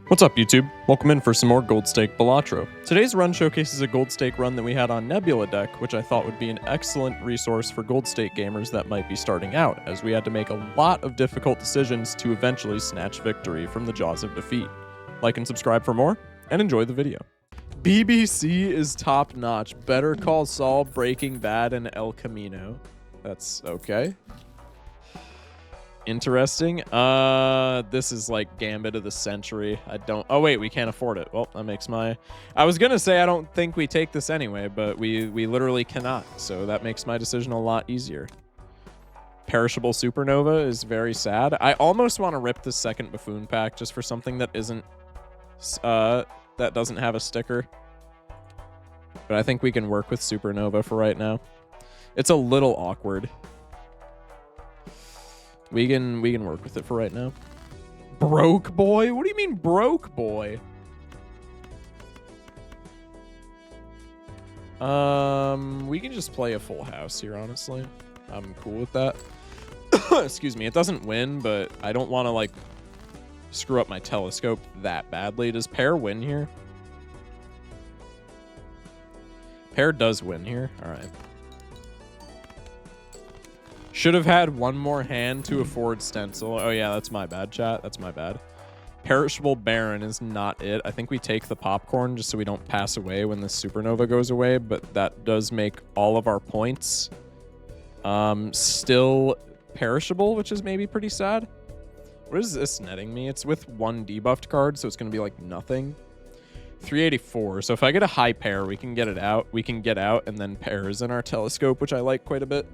What's up, YouTube? Welcome in for some more Gold Stake Balatro. Today's run showcases a Gold Stake run that we had on Nebula deck, which I thought would be an excellent resource for Gold Stake gamers that might be starting out, as we had to make a lot of difficult decisions to eventually snatch victory from the jaws of defeat. Like and subscribe for more, and enjoy the video. BBC is top-notch. Better Call Saul, Breaking Bad, and El Camino. That's okay. Interesting. This is like Gambit of the Century. Oh wait, we can't afford it. Well, that makes I was gonna say I don't think we take this anyway, but we literally cannot. So that makes my decision a lot easier. Perishable Supernova is very sad. I almost want to rip the second Buffoon pack just for something that isn't, that doesn't have a sticker. But I think we can work with Supernova for right now. It's a little awkward. We can work with it for right now. Broke boy? What do you mean broke boy? We can just play a full house here, honestly. I'm cool with that. Excuse me. It doesn't win, but I don't want to like screw up my telescope that badly. Does pair win here? Pair does win here. All right. Should have had one more hand to afford Stencil. Oh yeah, that's my bad, chat. That's my bad. Perishable Baron is not it. I think we take the popcorn just so we don't pass away when the Supernova goes away, but that does make all of our points still perishable, which is maybe pretty sad. What is this netting me? It's with one debuffed card, so it's going to be like nothing. 384. So if I get a high pair, we can get it out. We can get out and then pairs in our telescope, which I like quite a bit.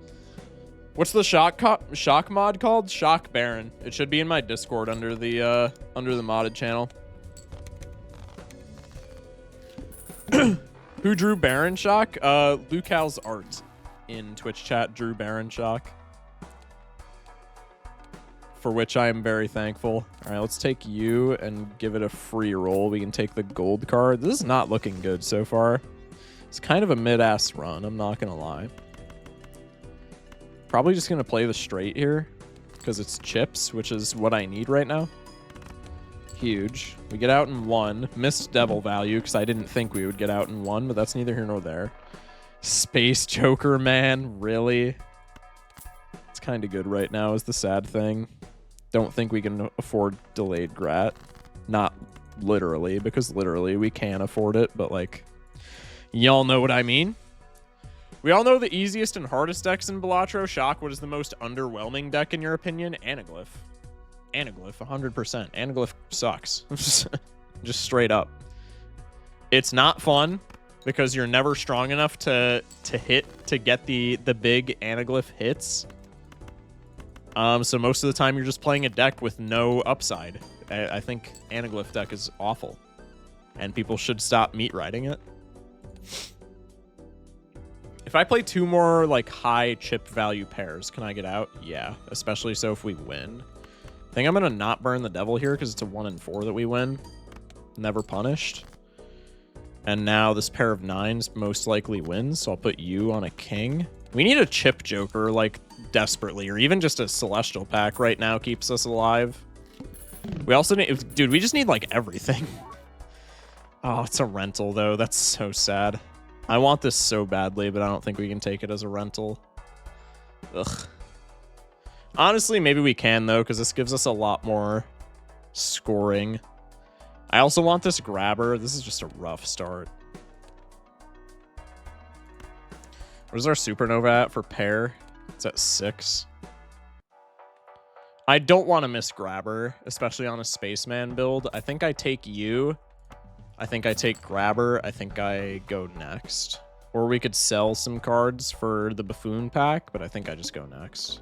What's the shock mod called? Shock Baron. It should be in my Discord under the modded channel. Who drew Baron Shock? Lucal's art in Twitch chat drew Baron Shock, for which I am very thankful. All right, let's take you and give it a free roll. We can take the gold card. This is not looking good so far. It's kind of a mid-ass run, I'm not gonna lie. Probably just going to play the straight here because it's chips, which is what I need right now. Huge. We get out in one. Missed devil value because I didn't think we would get out in one, but that's neither here nor there. Space Joker, man. Really? It's kind of good right now is the sad thing. Don't think we can afford delayed grat. Not literally, because literally we can afford it, but like, y'all know what I mean. We all know the easiest and hardest decks in Balatro. Shock, what is the most underwhelming deck in your opinion? Anaglyph. Anaglyph, 100%. Anaglyph sucks. Just straight up. It's not fun because you're never strong enough to get the big Anaglyph hits. So most of the time you're just playing a deck with no upside. I think Anaglyph deck is awful. And people should stop meat riding it. If I play two more like high chip value pairs, can I get out? Yeah, especially so if we win. I think I'm gonna not burn the devil here because it's a 1 and 4 that we win. Never punished. And now this pair of 9s most likely wins, so I'll put you on a king. We need a chip joker like desperately, or even just a celestial pack right now keeps us alive. We also need, dude, we just need like everything. Oh, it's a rental though. That's so sad. I want this so badly, but I don't think we can take it as a rental. Ugh. Honestly, maybe we can, though, because this gives us a lot more scoring. I also want this grabber. This is just a rough start. What is our Supernova at for pair? It's at 6. I don't want to miss grabber, especially on a Spaceman build. I think I take you. I think I take grabber. I think I go next. Or we could sell some cards for the Buffoon pack, but I think I just go next.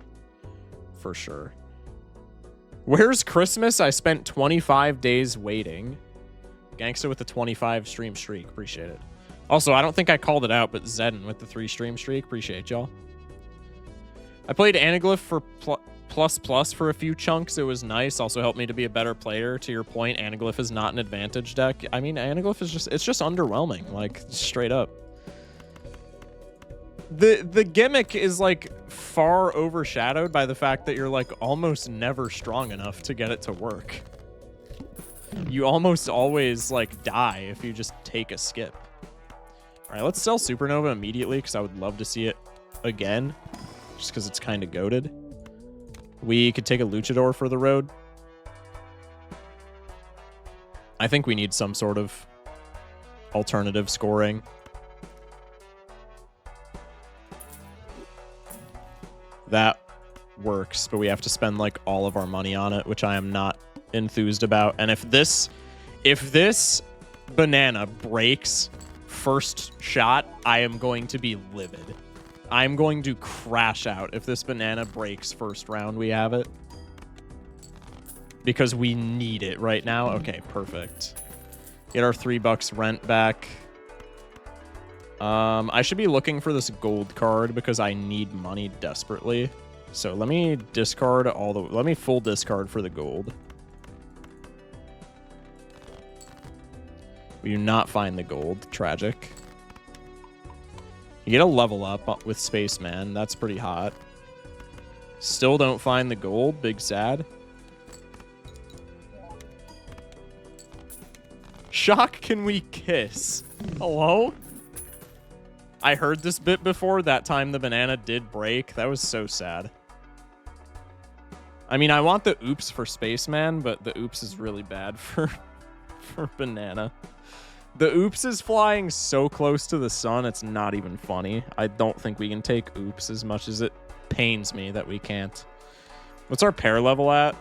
For sure. Where's Christmas? I spent 25 days waiting. Gangsta with the 25 stream streak. Appreciate it. Also, I don't think I called it out, but Zedden with the 3 stream streak. Appreciate y'all. I played Anaglyph for plus for a few chunks. It was nice. Also helped me to be a better player. To your point, Anaglyph is not an advantage deck. I mean, Anaglyph is it's just underwhelming, like straight up. The gimmick is like far overshadowed by the fact that you're like almost never strong enough to get it to work. You almost always, like, die if you just take a skip. All right, let's sell Supernova immediately because I would love to see it again, just because it's kind of goated. We could take a Luchador for the road. I think we need some sort of alternative scoring. That works, but we have to spend like all of our money on it, which I am not enthused about. And if this banana breaks first shot, I am going to be livid. I'm going to crash out if this banana breaks first round we have it. Because we need it right now. Okay, perfect. Get our $3 rent back. I should be looking for this gold card because I need money desperately. So let me discard all the... Let me full discard for the gold. We do not find the gold. Tragic. You get a level up with Spaceman. That's pretty hot. Still don't find the gold. Big sad. Shock, can we kiss? Hello? I heard this bit before. That time the banana did break. That was so sad. I mean, I want the oops for Spaceman, but the oops is really bad for banana. The oops is flying so close to the sun, it's not even funny. I don't think we can take oops as much as it pains me that we can't. What's our pair level at?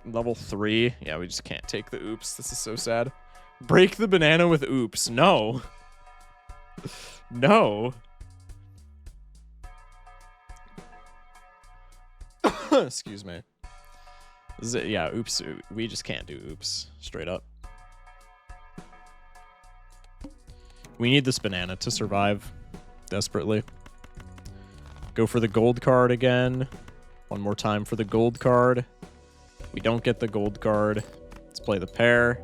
Level 3. Yeah, we just can't take the oops. This is so sad. Break the banana with oops. No. No. Excuse me. Yeah, oops. We just can't do oops. Straight up. We need this banana to survive. Desperately. Go for the gold card again. One more time for the gold card. We don't get the gold card. Let's play the pair.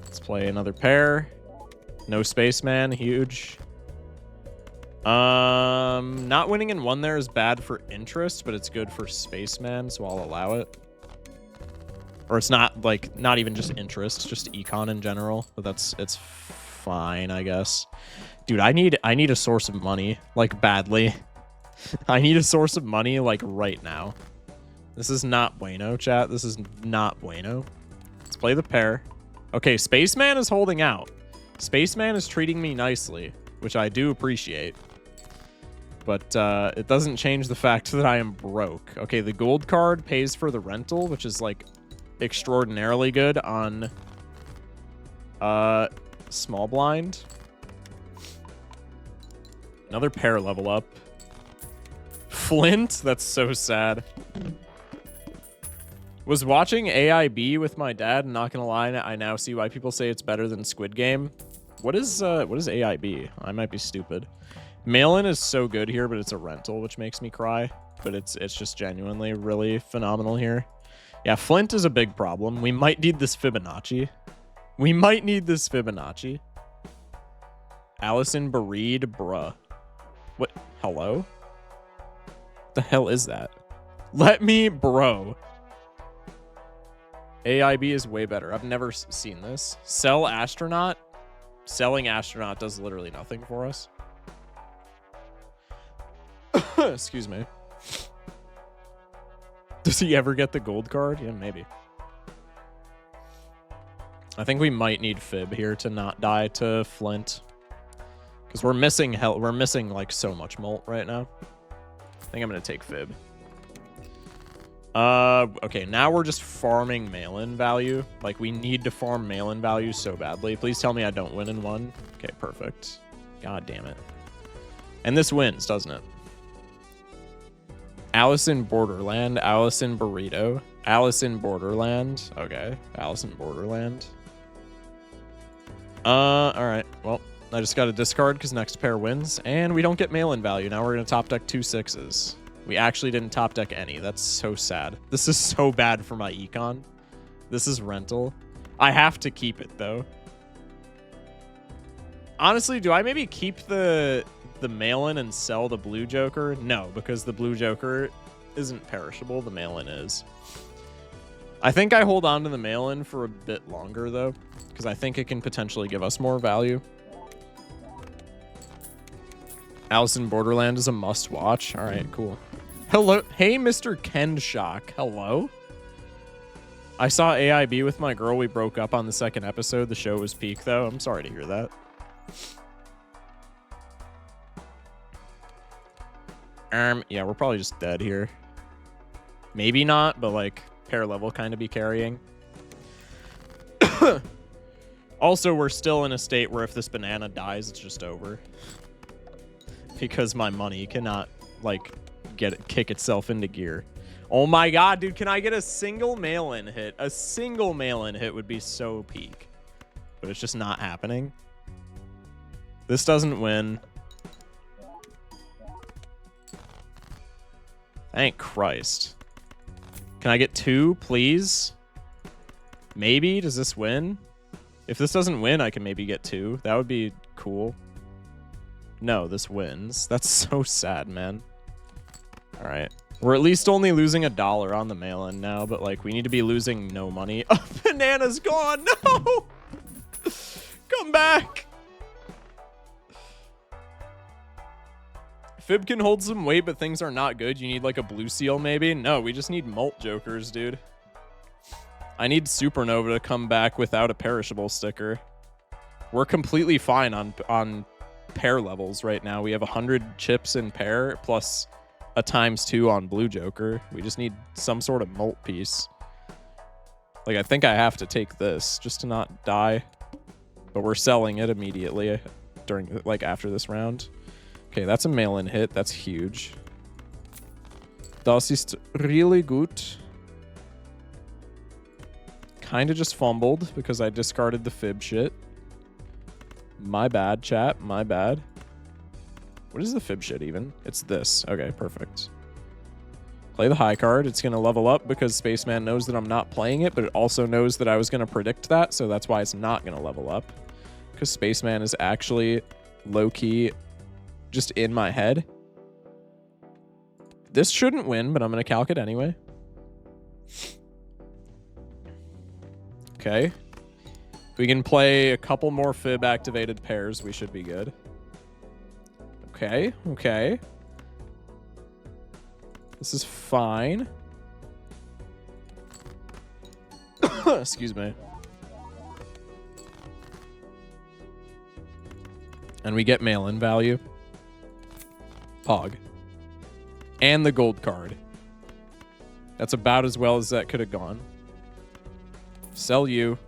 Let's play another pair. No Spaceman. Huge. Not winning in one there is bad for interest, but it's good for Spaceman, so I'll allow it. Or it's not, like, not even just interest, just econ in general, but it's fine, I guess. Dude, I need a source of money, like, badly. I need a source of money, like, right now. This is not bueno, chat. This is not bueno. Let's play the pair. Okay, Spaceman is holding out. Spaceman is treating me nicely, which I do appreciate. But it doesn't change the fact that I am broke. Okay, the gold card pays for the rental, which is, like, extraordinarily good on small blind. Another pair level up. Flint? That's so sad. Was watching AIB with my dad, and not gonna lie, I now see why people say it's better than Squid Game. What is AIB? I might be stupid. Mail-in is so good here, but it's a rental, which makes me cry. But it's just genuinely really phenomenal here. Yeah, Flint is a big problem. We might need this Fibonacci. We might need this Fibonacci. Allison Bareed, bruh. What? Hello? What the hell is that? Let me, bro. AIB is way better. I've never seen this. Sell Astronaut. Selling Astronaut does literally nothing for us. Excuse me. Does he ever get the gold card? Yeah, maybe. I think we might need Fib here to not die to Flint. Because we're missing like so much molt right now. I think I'm gonna take Fib. Okay, now we're just farming mail-in value. Like, we need to farm mail-in value so badly. Please tell me I don't win in one. Okay, perfect. God damn it. And this wins, doesn't it? Allison Borderland, Allison Burrito, Allison Borderland. Okay, Allison Borderland. Alright, well, I just got a discard because next pair wins, and we don't get mail-in value. Now we're going to top deck 2 6s. We actually didn't top deck any. That's so sad. This is so bad for my econ. This is rental. I have to keep it, though. Honestly, do I maybe keep the mail-in and sell the blue Joker? No, because the blue Joker isn't perishable. The mail-in is. I think I hold on to the mail-in for a bit longer, though, because I think it can potentially give us more value. Alice in Borderland is a must-watch. All right, cool. Hello. Hey, Mr. Ken Shock. Hello. I saw AIB with my girl. We broke up on the second episode. The show was peak, though. I'm sorry to hear that. Yeah, we're probably just dead here. Maybe not, but like pair level kind of be carrying. Also, we're still in a state where if this banana dies, it's just over. Because my money cannot like kick itself into gear. Oh my god, dude, can I get a single mail-in hit? A single mail-in hit would be so peak. But it's just not happening. This doesn't win. Thank Christ. Can I get 2, please? Maybe? Does this win? If this doesn't win, I can maybe get 2. That would be cool. No, this wins. That's so sad, man. All right. We're at least only losing $1 on the mail-in now, but like we need to be losing no money. Oh, banana's gone. No! Come back. Fib can hold some weight, but things are not good. You need like a blue seal maybe? No, we just need Molt Jokers, dude. I need Supernova to come back without a perishable sticker. We're completely fine on pair levels right now. We have 100 chips in pair plus a ×2 on Blue Joker. We just need some sort of Molt piece. Like, I think I have to take this just to not die. But we're selling it immediately during, like, after this round. Okay, that's a mail-in hit. That's huge. Das ist really good. Kind of just fumbled because I discarded the Fib shit. My bad, chat. My bad. What is the Fib shit even? It's this. Okay, perfect. Play the high card. It's going to level up because Spaceman knows that I'm not playing it, but it also knows that I was going to predict that, so that's why it's not going to level up. Because Spaceman is actually low-key just in my head. This shouldn't win, but I'm going to calc it anyway. Okay. If we can play a couple more Fib activated pairs, we should be good. Okay, okay. This is fine. Excuse me. And we get mail-in value. Pog. And the gold card. That's about as well as that could have gone. Sell you.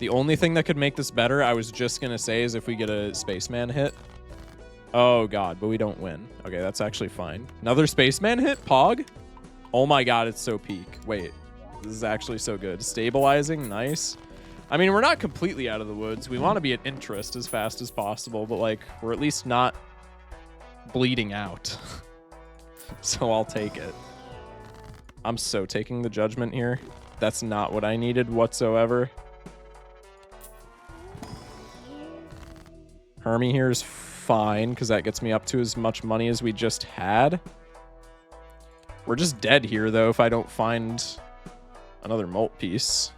The only thing that could make this better, I was just going to say, is if we get a Spaceman hit. Oh, God, but we don't win. Okay, that's actually fine. Another Spaceman hit? Pog? Oh, my God, it's so peak. Wait, this is actually so good. Stabilizing, nice. I mean, we're not completely out of the woods. We want to be at interest as fast as possible, but, like, we're at least not bleeding out. So I'll take it. I'm so taking the judgment here. That's not what I needed whatsoever. Hermie here is fine because that gets me up to as much money as we just had. We're just dead here, though, if I don't find another Molt piece.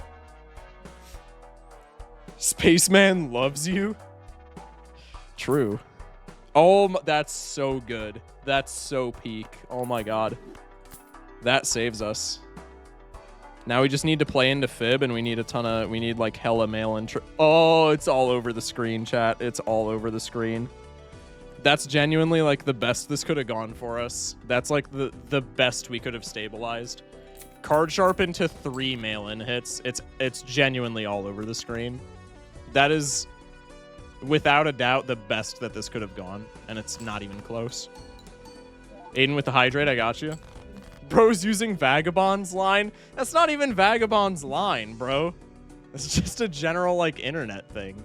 Spaceman loves you. True. Oh, that's so good. That's so peak. Oh, my God. That saves us. Now we just need to play into Fib, and we need a ton of... We need, like, hella mail-in... Oh, it's all over the screen, chat. It's all over the screen. That's genuinely, like, the best this could have gone for us. That's, like, the best we could have stabilized. Card sharp into 3 mail-in hits. It's genuinely all over the screen. That is, without a doubt, the best that this could have gone, and it's not even close. Aiden with the hydrate, I got you. Bro's using Vagabond's line. That's not even Vagabond's line, bro. It's just a general, like, internet thing.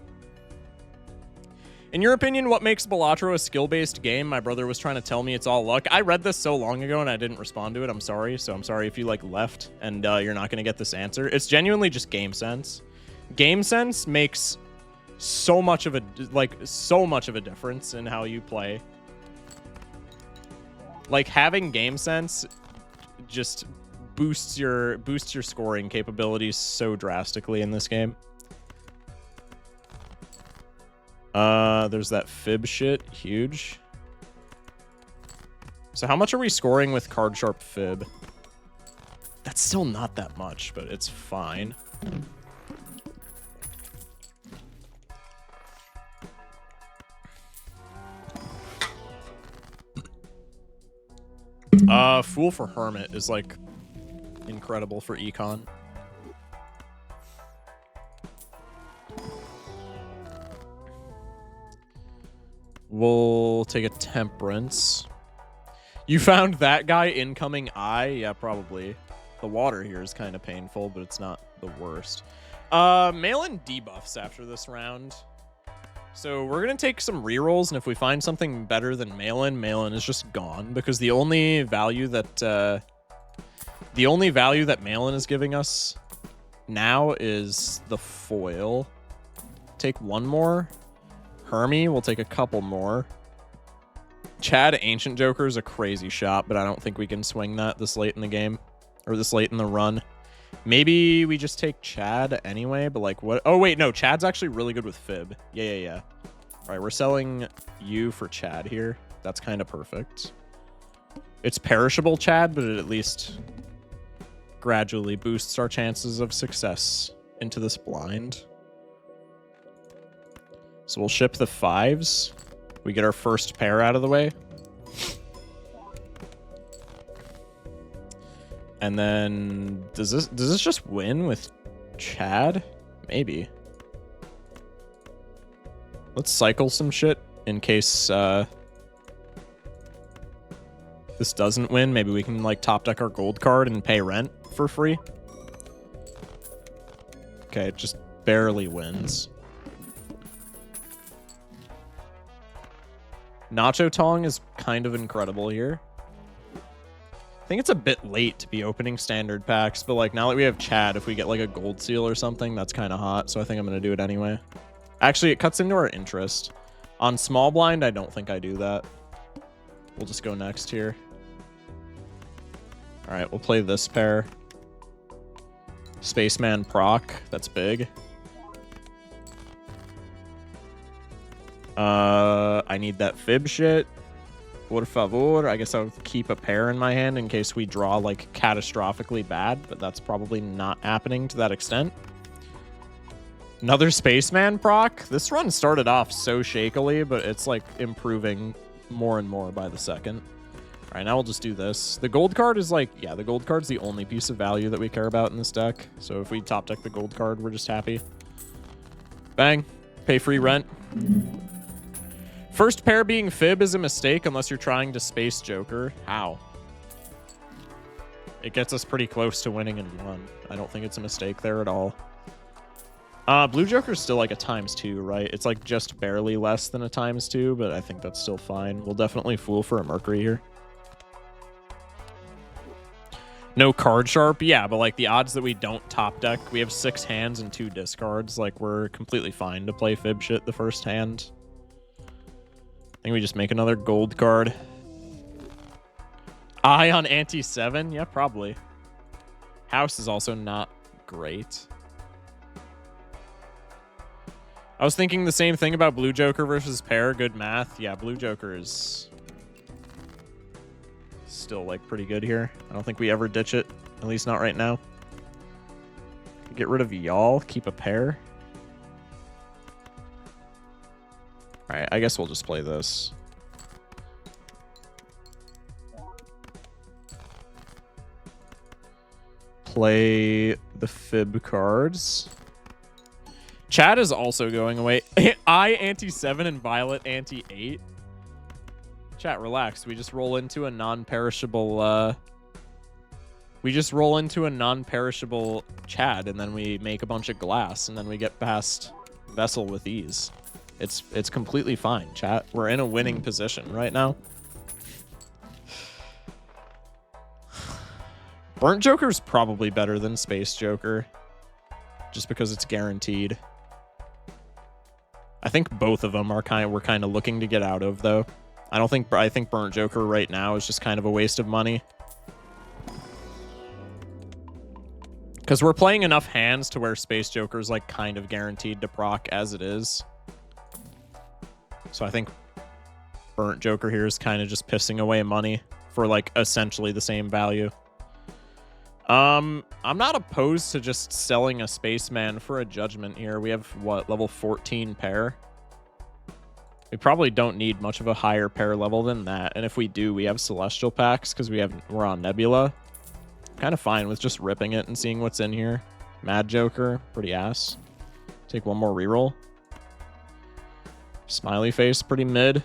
In your opinion, what makes Balatro a skill-based game? My brother was trying to tell me it's all luck. I read this so long ago and I didn't respond to it. I'm sorry. So I'm sorry if you, like, left and you're not going to get this answer. It's genuinely just game sense. Game sense makes so much of a difference in how you play. like having game sense just boosts your scoring capabilities so drastically in this game. There's that fib shit, huge. So how much are we scoring with card sharp fib? That's still not that much, but it's fine. Fool for Hermit is like incredible for econ. We'll take a Temperance. You found that guy incoming eye? Yeah, probably. The water here is kind of painful, but it's not the worst. Maelin debuffs after this round. So we're going to take some rerolls, and if we find something better than Maelin, Maelin is just gone, because the only value that Maelin is giving us now is the foil. Take one more. Hermie, we'll take a couple more. Chad Ancient Joker is a crazy shot, but I don't think we can swing that this late in the game, or this late in the run. Maybe we just take Chad anyway, but like what? Oh, wait, no, Chad's actually really good with Fib. Yeah. All right, we're selling you for Chad here. That's kind of perfect. It's perishable Chad, but it at least gradually boosts our chances of success into this blind. So we'll ship the 5s. We get our first pair out of the way. And then does this just win with Chad? Maybe. Let's cycle some shit in case this doesn't win. Maybe we can like top deck our gold card and pay rent for free. Okay, it just barely wins. Nacho Tong is kind of incredible here. I think it's a bit late to be opening standard packs, but like now that we have Chad, if we get like a gold seal or something, that's kind of hot. So I think I'm going to do it anyway. Actually, it cuts into our interest. On small blind, I don't think I do that. We'll just go next here. All right, we'll play this pair. Spaceman proc, that's big. I need that fib shit. Por favor. I guess I'll keep a pair in my hand in case we draw like catastrophically bad, but that's probably not happening to that extent. Another Spaceman proc. This run started off so shakily, but it's like improving more and more by the second. All right, now we'll just do this. The gold card is like, yeah, the gold card's the only piece of value that we care about in this deck. So if we top deck the gold card, we're just happy. Bang. Pay free rent. First pair being Fib is a mistake unless you're trying to Space Joker. How? It gets us pretty close to winning in one. I don't think it's a mistake there at all. Blue Joker's still like a ×2, right? It's like just barely less than a ×2, but I think that's still fine. We'll definitely fool for a Mercury here. No card sharp? Yeah, but like the odds that we don't top deck, we have 6 hands and 2 discards. Like we're completely fine to play Fib shit the first hand. I think we just make another gold card. Eye on ante-7? Yeah, probably. House is also not great. I was thinking the same thing about Blue Joker versus pair. Good math. Yeah, Blue Joker is still like pretty good here. I don't think we ever ditch it. At least not right now. Get rid of y'all. Keep a pair. Alright, I guess we'll just play this. Play the Fib cards. Chad is also going away. I ante-7 and Violet ante-8. Chat, relax. We just roll into a non-perishable Chad, and then we make a bunch of glass, and then we get past Vessel with ease. It's completely fine, chat. We're in a winning position right now. Burnt Joker's probably better than Space Joker, just because it's guaranteed. I think both of them are we're kind of looking to get out of, though. I think Burnt Joker right now is just kind of a waste of money. Because we're playing enough hands to where Space Joker's like kind of guaranteed to proc as it is. So I think Burnt Joker here is kind of just pissing away money for like essentially the same value. I'm not opposed to just selling a Spaceman for a Judgment here. We have, what, level 14 pair? We probably don't need much of a higher pair level than that. And if we do, we have Celestial packs because we're on Nebula. Kind of fine with just ripping it and seeing what's in here. Mad Joker, pretty ass. Take one more reroll. Smiley Face, pretty mid.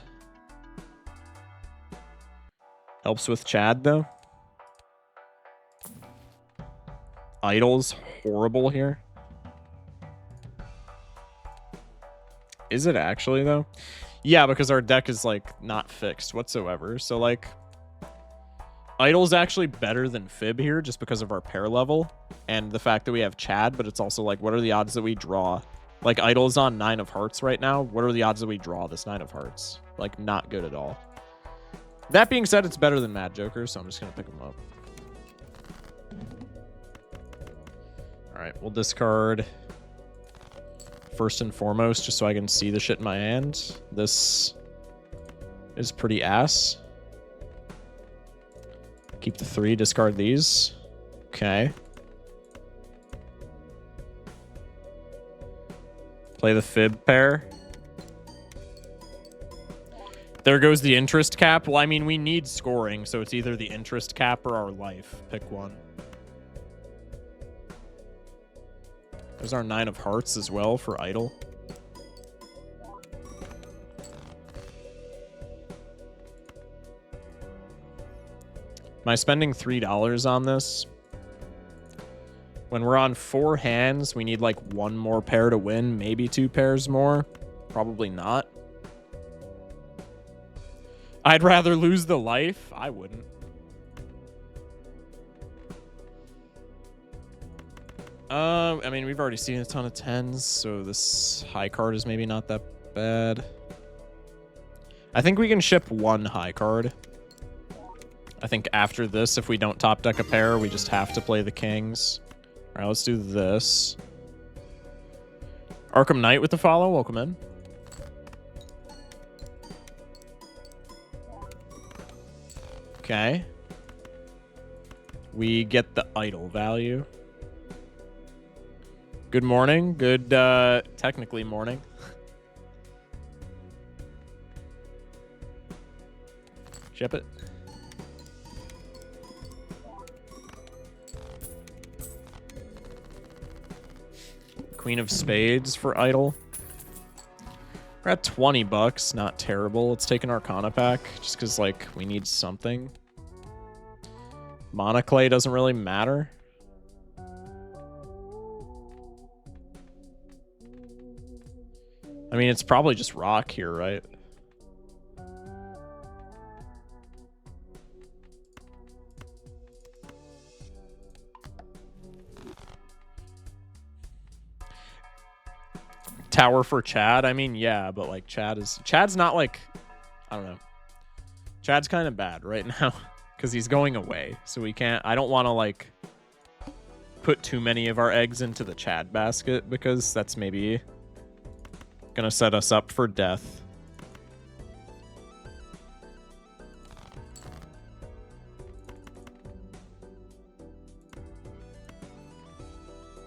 Helps with Chad, though. Idol's horrible here. Is it actually, though? Yeah, because our deck is, like, not fixed whatsoever. So, like, Idol's actually better than Fib here just because of our pair level and the fact that we have Chad, but it's also, like, what are the odds that we draw? Like, Idol's on 9 of Hearts right now. What are the odds that we draw this 9 of Hearts? Like, not good at all. That being said, it's better than Mad Joker, so I'm just going to pick him up. All right, we'll discard first and foremost just so I can see the shit in my hand. This is pretty ass. Keep the 3, discard these. Okay. Play the Fib pair. There goes the interest cap. Well, I mean, we need scoring, so it's either the interest cap or our life. Pick one. There's our 9 of Hearts as well for Idol. Am I spending $3 on this? When we're on 4 hands, we need like 1 more pair to win, maybe 2 pairs more. Probably not. I'd rather lose the life. I wouldn't. I mean, we've already seen a ton of 10s, so this high card is maybe not that bad. I think we can ship 1 high card. I think after this, if we don't top deck a pair, we just have to play the kings. All right, let's do this. Arkham Knight with the follow. Welcome in. Okay. We get the idol value. Good morning. Good, technically morning. Ship it. Queen of Spades for idol. We're at 20 bucks. Not terrible. Let's take an Arcana pack just because, like, we need something. Monoclay doesn't really matter. I mean, it's probably just rock here, right? Tower for Chad? I mean, yeah, but like Chad's not like, I don't know. Chad's kind of bad right now because he's going away. So we can't, I don't want to like put too many of our eggs into the Chad basket because that's maybe gonna set us up for death.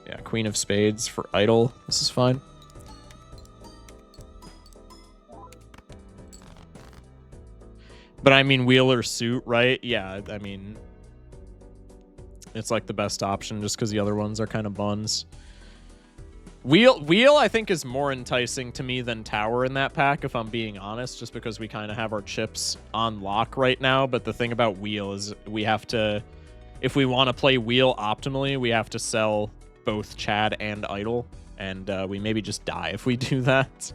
Yeah, Queen of Spades for idol. This is fine. But I mean, Wheeler suit, right? Yeah, I mean, it's like the best option just because the other ones are kind of buns. Wheel, I think, is more enticing to me than Tower in that pack, if I'm being honest, just because we kind of have our chips on lock right now. But the thing about Wheel is we have to, if we want to play Wheel optimally, we have to sell both Chad and Idol. And we maybe just die if we do that.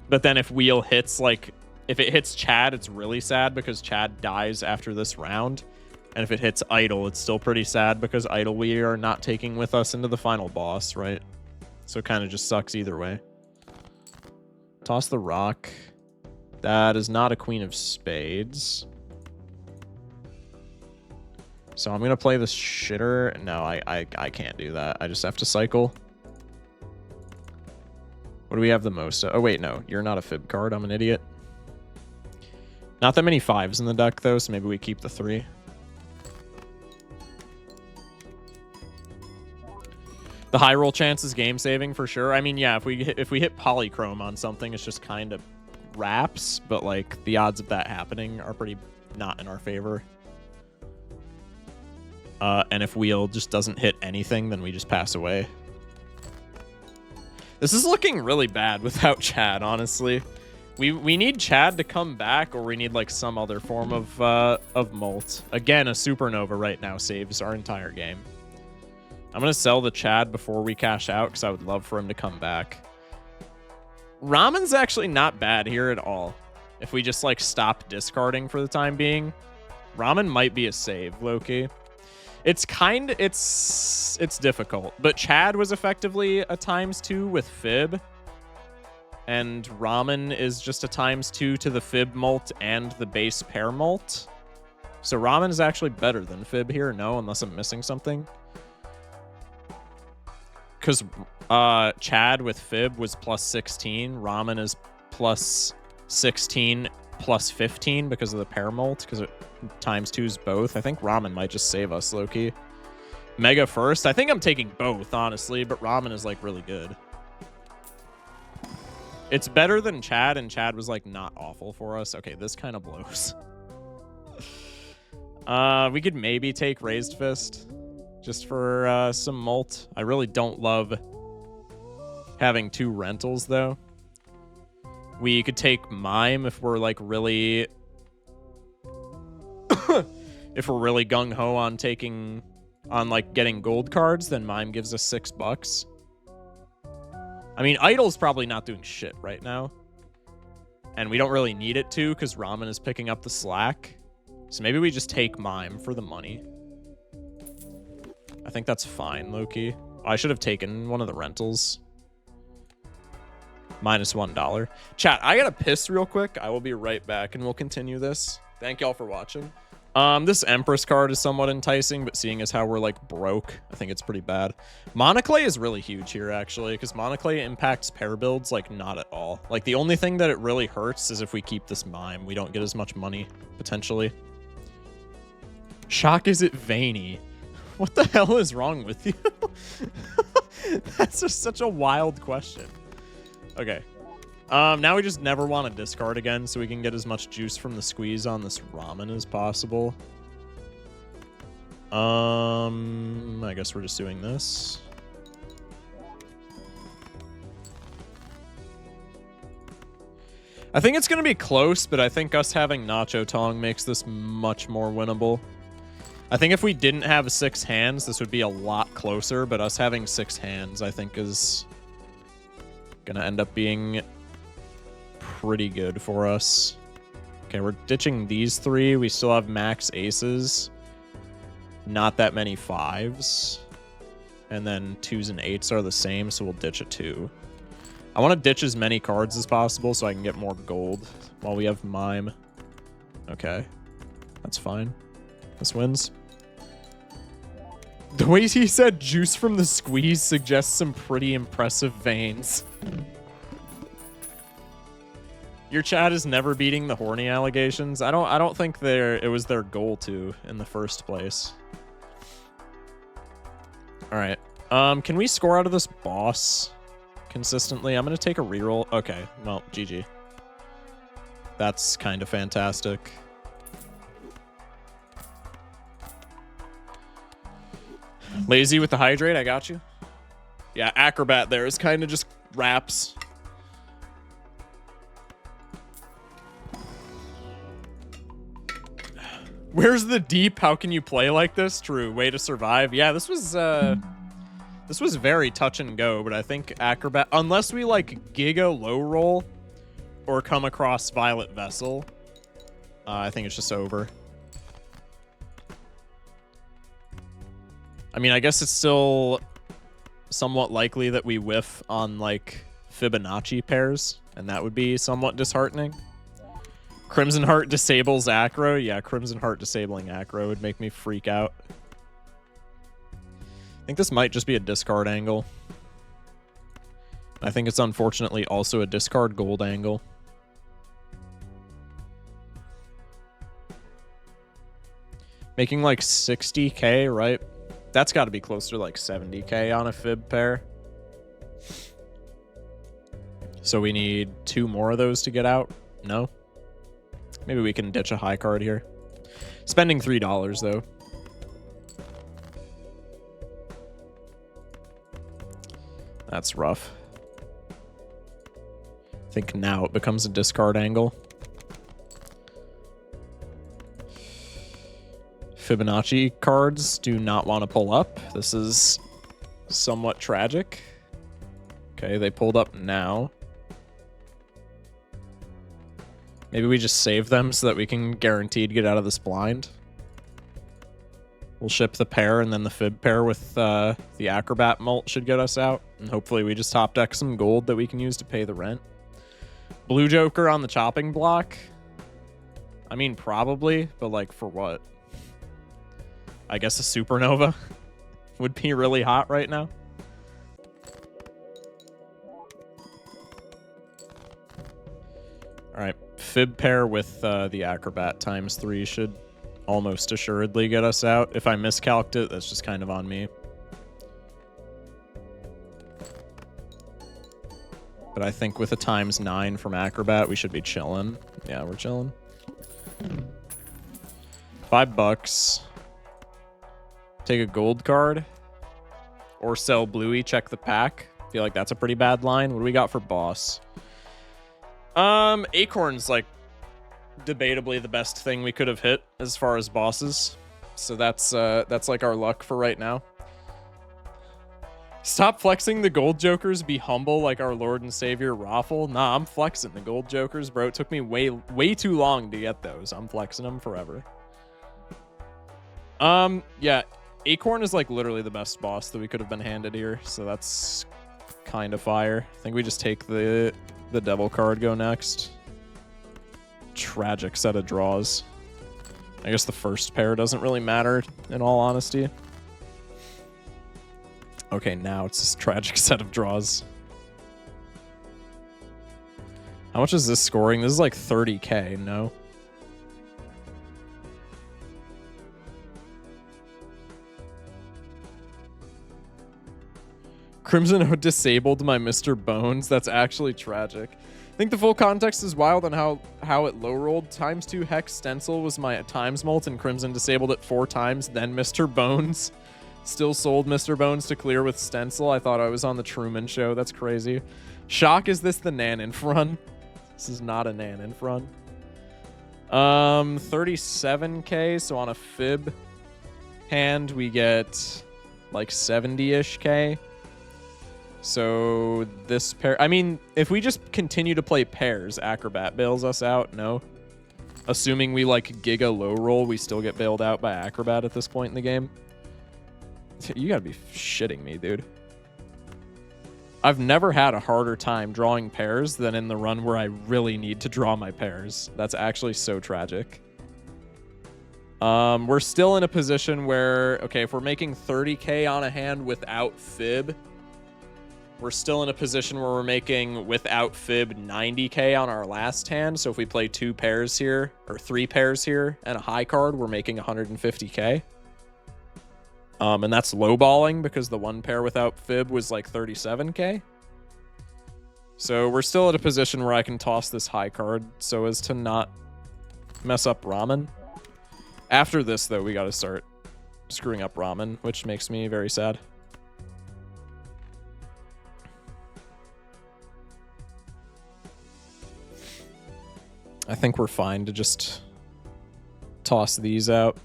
But then if Wheel hits, like, if it hits Chad, it's really sad because Chad dies after this round. And if it hits Idol, it's still pretty sad because Idol we are not taking with us into the final boss, right? So it kind of just sucks either way. Toss the rock. That is not a queen of spades. So I'm going to play this shitter. No, I can't do that. I just have to cycle. What do we have the most? Oh, wait, no. You're not a fib card. I'm an idiot. Not that many 5s in the deck, though, so maybe we keep the 3. The high roll chance is game saving for sure. I mean, yeah, if we hit polychrome on something, it's just kind of wraps, but like the odds of that happening are pretty not in our favor. And if wheel just doesn't hit anything, then we just pass away. This is looking really bad without Chad, honestly. We need Chad to come back, or we need like some other form of molt. Again, a supernova right now saves our entire game. I'm going to sell the Chad before we cash out because I would love for him to come back. Ramen's actually not bad here at all. If we just like stop discarding for the time being, Ramen might be a save, Loki. It's difficult, but Chad was effectively a ×2 with Fib. And Ramen is just a ×2 to the Fib molt and the base pair molt. So Ramen is actually better than Fib here, no, unless I'm missing something. Because Chad with Fib was +16. Ramen is +16 +15 because of the pair molt, because it ×2s both. I think Ramen might just save us, Loki. Mega first. I think I'm taking both, honestly, but Ramen is like really good. It's better than Chad, and Chad was like not awful for us. Okay, this kind of blows. We could maybe take Raised Fist just for some molt. I really don't love having 2 rentals, though. We could take Mime if we're like really... if we're really gung-ho on taking... on like getting gold cards, then Mime gives us $6. I mean, Idol's probably not doing shit right now. And we don't really need it to, because Ramen is picking up the slack. So maybe we just take Mime for the money. I think that's fine, Loki. I should have taken one of the rentals. -$1. Chat, I gotta piss real quick. I will be right back, and we'll continue this. Thank y'all for watching. This Empress card is somewhat enticing, but seeing as how we're, like, broke, I think it's pretty bad. Monoclay is really huge here, actually, because Monoclay impacts pair builds, like, not at all. Like, the only thing that it really hurts is if we keep this Mime. We don't get as much money, potentially. Shock, is it veiny? What the hell is wrong with you? That's just such a wild question. Okay. Now we just never want to discard again, so we can get as much juice from the squeeze on this Ramen as possible. I guess we're just doing this. I think it's going to be close, but I think us having Nacho Tong makes this much more winnable. I think if we didn't have 6 hands, this would be a lot closer, but us having 6 hands, I think, is going to end up being pretty good for us. Okay, we're ditching these 3. We still have max aces. Not that many 5s. And then 2s and 8s are the same, so we'll ditch a 2. I want to ditch as many cards as possible so I can get more gold while we have Mime. Okay, that's fine. This wins. The way he said juice from the squeeze suggests some pretty impressive veins. Your chat is never beating the horny allegations. I don't think it was their goal to in the first place. All right. Can we score out of this boss consistently? I'm gonna take a reroll. Okay. Well, GG. That's kind of fantastic. Lazy with the hydrate. I got you. Yeah, Acrobat there is kind of just wraps. Where's the deep? How can you play like this? True. Way to survive. Yeah, this was very touch and go, but I think Acrobat, unless we like Giga low roll or come across Violet Vessel, I think it's just over. I mean, I guess it's still somewhat likely that we whiff on like Fibonacci pairs, and that would be somewhat disheartening. Crimson Heart disables aggro. Yeah, Crimson Heart disabling aggro would make me freak out. I think this might just be a discard angle. I think it's unfortunately also a discard gold angle. Making like 60k, right? That's got to be closer to like 70k on a fib pair. So we need 2 more of those to get out? No? Maybe we can ditch a high card here. Spending $3 though. That's rough. I think now it becomes a discard angle. Fibonacci cards do not want to pull up. This is somewhat tragic. Okay, they pulled up now. Maybe we just save them so that we can guaranteed get out of this blind. We'll ship the pair, and then the fib pair with the acrobat mult should get us out. And hopefully we just top deck some gold that we can use to pay the rent. Blue Joker on the chopping block? I mean, probably, but like for what? I guess a supernova would be really hot right now. All right, fib pair with the acrobat ×3 should almost assuredly get us out. If I miscalced it, that's just kind of on me. But I think with a ×9 from acrobat, we should be chilling. Yeah, we're chilling. $5. Take a gold card. Or sell Bluey, check the pack. Feel like that's a pretty bad line. What do we got for boss? Acorn's like debatably the best thing we could have hit as far as bosses. So that's like our luck for right now. Stop flexing the gold jokers, be humble like our Lord and Savior Raffle. Nah, I'm flexing the gold jokers, bro. It took me way too long to get those. I'm flexing them forever. Yeah, Acorn is like literally the best boss that we could have been handed here, so that's kind of fire. I think we just take the devil card, go next. Tragic set of draws. I guess the first pair doesn't really matter, in all honesty. Okay, now it's this tragic set of draws. How much is this scoring? This is like 30k, no? Crimson disabled my Mr. Bones. That's actually tragic. I think the full context is wild on how it low rolled. ×2 Hex Stencil was my times mult, and Crimson disabled it 4 times. Then Mr. Bones still sold Mr. Bones to clear with Stencil. I thought I was on the Truman Show. That's crazy. Shock, is this the Naninf run? This is not a Naninf run. 37k. So on a fib hand, we get like 70-ish k. So this pair, I mean, if we just continue to play pairs, Acrobat bails us out, no? Assuming we like Giga low roll, we still get bailed out by Acrobat at this point in the game. You gotta be shitting me, dude. I've never had a harder time drawing pairs than in the run where I really need to draw my pairs. That's actually so tragic. We're still in a position where, okay, if we're making 30k on a hand without fib, we're still in a position where we're making, without fib, 90k on our last hand. So if we play 2 pairs here, or 3 pairs here, and a high card, we're making 150k. And that's lowballing because the 1 pair without fib was like 37k. So we're still at a position where I can toss this high card so as to not mess up Ramen. After this, though, we got to start screwing up Ramen, which makes me very sad. I think we're fine to just toss these out.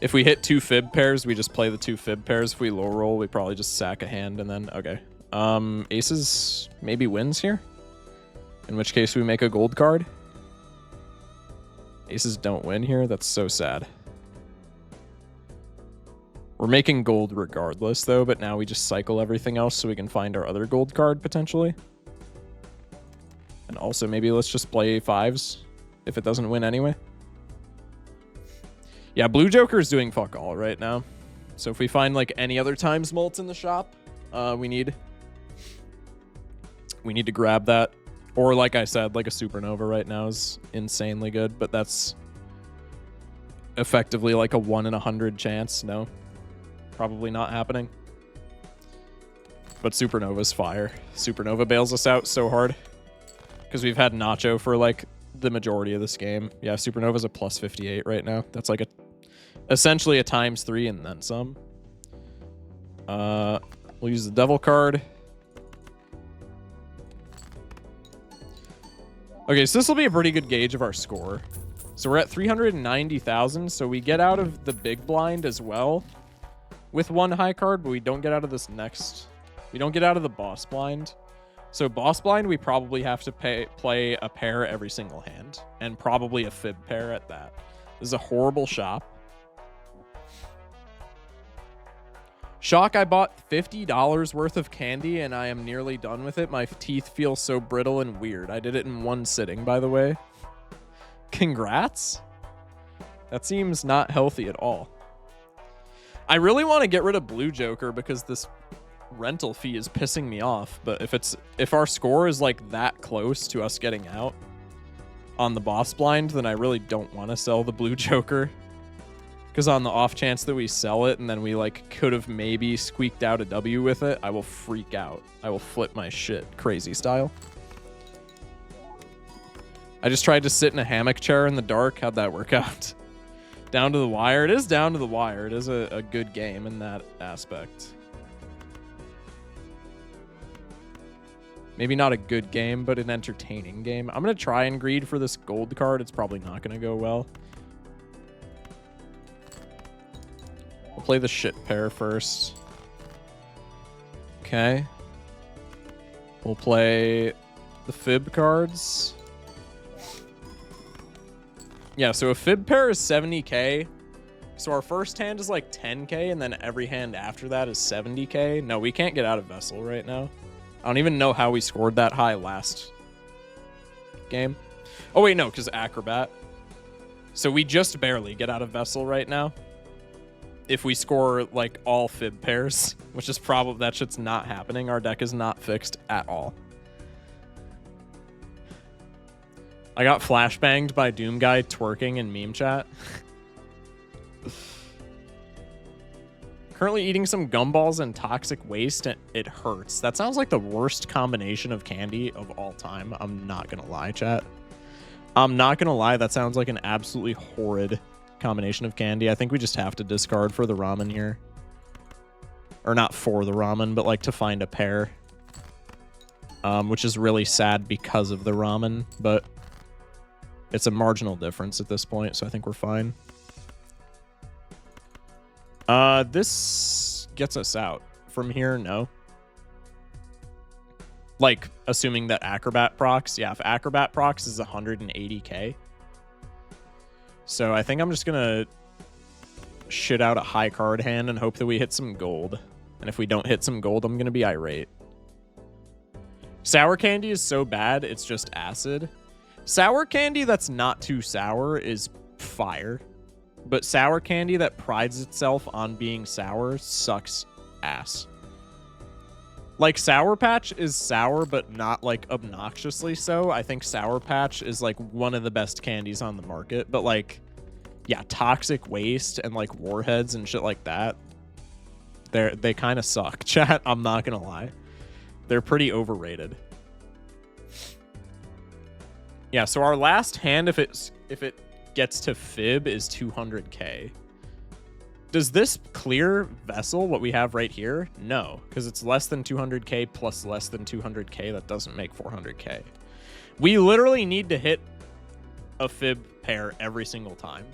If we hit 2 fib pairs, we just play the 2 fib pairs. If we low roll, we probably just sack a hand and then, okay. Aces maybe wins here? In which case we make a gold card. Aces don't win here? That's so sad. We're making gold regardless, though, but now we just cycle everything else so we can find our other gold card, potentially. And also maybe let's just play 5s if it doesn't win anyway. Yeah, Blue Joker is doing fuck all right now. So if we find like any other times mults in the shop, we need to grab that. Or like I said, like a Supernova right now is insanely good, but that's effectively like a 1 in 100 chance. No, probably not happening. But Supernova's fire. Supernova bails us out so hard because we've had Nacho for like the majority of this game. Yeah, Supernova's a plus 58 right now. That's like essentially a ×3 and then some. We'll use the Devil card. Okay, so this will be a pretty good gauge of our score. So we're at 390,000, so we get out of the big blind as well with 1 high card, but we don't get out of this next. We don't get out of the boss blind. So boss blind, we probably have to play a pair every single hand, and probably a fib pair at that. This is a horrible shop. Shock, I bought $50 worth of candy and I am nearly done with it. My teeth feel so brittle and weird. I did it in 1 sitting, by the way. Congrats. That seems not healthy at all. I really want to get rid of Blue Joker because this rental fee is pissing me off. But if our score is like that close to us getting out on the boss blind, then I really don't want to sell the Blue Joker. Because on the off chance that we sell it and then we like could have maybe squeaked out a W with it, I will freak out. I will flip my shit crazy style. I just tried to sit in a hammock chair in the dark. How'd that work out? Down to the wire. It is down to the wire. It is a good game in that aspect. Maybe not a good game, but an entertaining game. I'm going to try and greed for this gold card. It's probably not going to go well. We'll play the shit pair first. Okay. We'll play the fib cards. Yeah, so a fib pair is 70k. So our first hand is like 10k, and then every hand after that is 70k. No, we can't get out of Vessel right now. I don't even know how we scored that high last game. Oh, wait, no, because Acrobat. So we just barely get out of Vessel right now. If we score like all fib pairs, which is probably, that shit's not happening. Our deck is not fixed at all. I got flashbanged by Doom Guy twerking in meme chat. Currently eating some gumballs and toxic waste. It hurts. That sounds like the worst combination of candy of all time. I'm not gonna lie, chat. I'm not gonna lie. That sounds like an absolutely horrid combination of candy. I think we just have to discard for the ramen here. Or not for the ramen, but like to find a pair. Which is really sad because of the ramen, but it's a marginal difference at this point, so I think we're fine. This gets us out. From here, no. Like, assuming that Acrobat procs. Yeah, if Acrobat procs is 180k. So I think I'm just gonna shit out a high card hand and hope that we hit some gold. And if we don't hit some gold, I'm gonna be irate. Sour candy is so bad, it's just acid. Sour candy that's not too sour is fire. But sour candy that prides itself on being sour sucks ass. Like, Sour Patch is sour, but not, like, obnoxiously so. I think Sour Patch is, like, one of the best candies on the market. But, like, yeah, Toxic Waste and, like, Warheads and shit like that, they kind of suck. Chat, I'm not gonna lie. They're pretty overrated. Yeah, so our last hand, if it gets to fib, is 200k. Does this clear Vessel, what we have right here? No, because it's less than 200k plus less than 200k. That doesn't make 400k. We literally need to hit a fib pair every single time.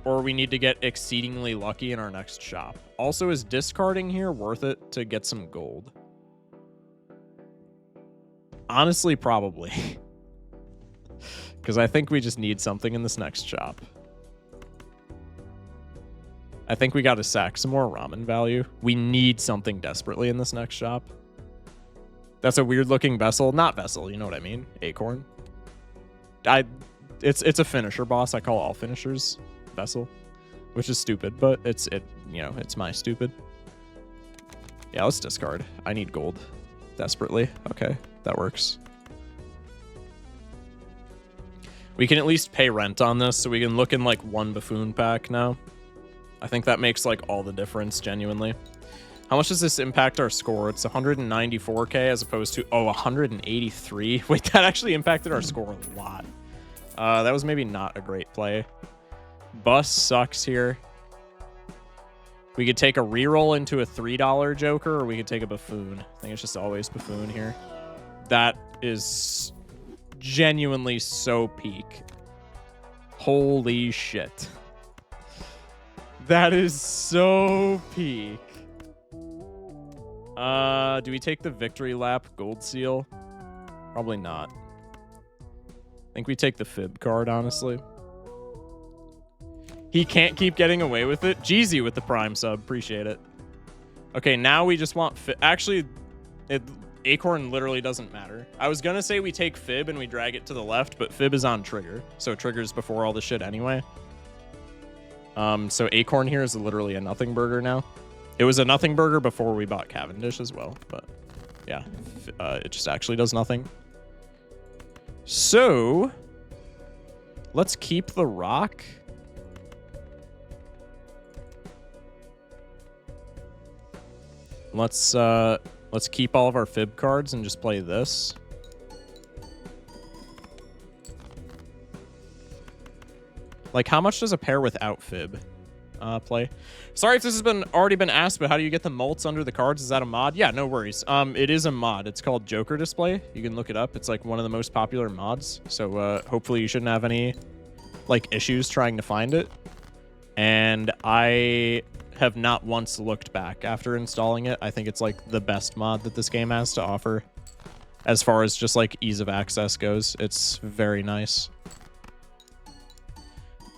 Or we need to get exceedingly lucky in our next shop. Also, is discarding here worth it to get some gold? Honestly, probably. Because I think we just need something in this next shop. I think we got to sack some more ramen value. We need something desperately in this next shop. That's a weird looking vessel. Not vessel, you know what I mean. Acorn. It's a finisher boss. I call all finishers vessel, which is stupid, but it's my stupid. Yeah, let's discard. I need gold desperately. Okay, that works. We can at least pay rent on this, so we can look in like one buffoon pack now. I think that makes like all the difference, genuinely. How much does this impact our score? It's 194k as opposed to 183. Wait, that actually impacted our score a lot. That was maybe not a great play. Bus sucks here. We could take a reroll into a $3 Joker, or we could take a buffoon. I think it's just always buffoon here. That is genuinely so peak. Holy shit. That is so peak. Do we take the victory lap gold seal? Probably not. I think we take the fib card, honestly. He can't keep getting away with it. Jeezy with the prime sub. Appreciate it. Okay, now we just want fib. Actually, Acorn literally doesn't matter. I was going to say we take fib and we drag it to the left, but fib is on trigger. So trigger's before all the shit anyway. So Acorn here is literally a nothing burger now. It was a nothing burger before we bought Cavendish as well, but yeah, it just actually does nothing. So let's keep the rock. Let's keep all of our fib cards and just play this. Like, how much does a pair without fib play? Sorry if this has already been asked, but how do you get the mults under the cards? Is that a mod? Yeah, no worries. It is a mod. It's called Joker Display. You can look it up. It's like one of the most popular mods. So hopefully you shouldn't have any like issues trying to find it. And I have not once looked back after installing it. I think it's like the best mod that this game has to offer as far as just like ease of access goes. It's very nice.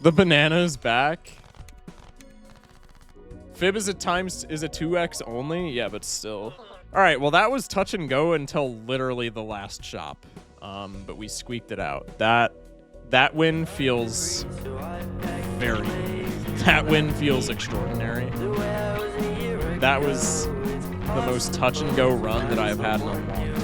The banana is back. Fib is a 2x only? Yeah, but still. All right, well, that was touch and go until literally the last shop. But we squeaked it out. That win feels very... That win feels extraordinary. That was the most touch and go run that I have had in a long time.